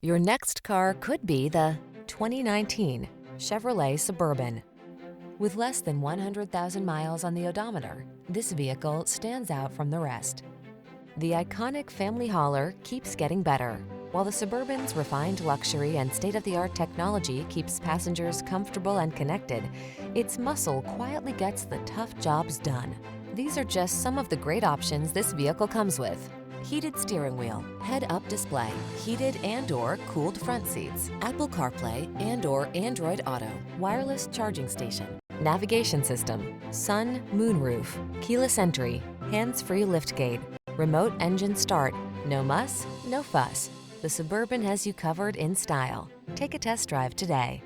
Your next car could be the 2019 Chevrolet Suburban. With less than 100,000 miles on the odometer, this vehicle stands out from the rest. The iconic family hauler keeps getting better, while the Suburban's refined luxury and state-of-the-art technology keeps passengers comfortable and connected. Its muscle quietly gets the tough jobs done. These are just some of the great options this vehicle comes with: heated steering wheel, head-up display, heated and/or cooled front seats, Apple CarPlay and/or Android Auto, wireless charging station, navigation system, sun, moonroof, keyless entry, hands-free liftgate, remote engine start. No muss, no fuss. The Suburban has you covered in style. Take a test drive today.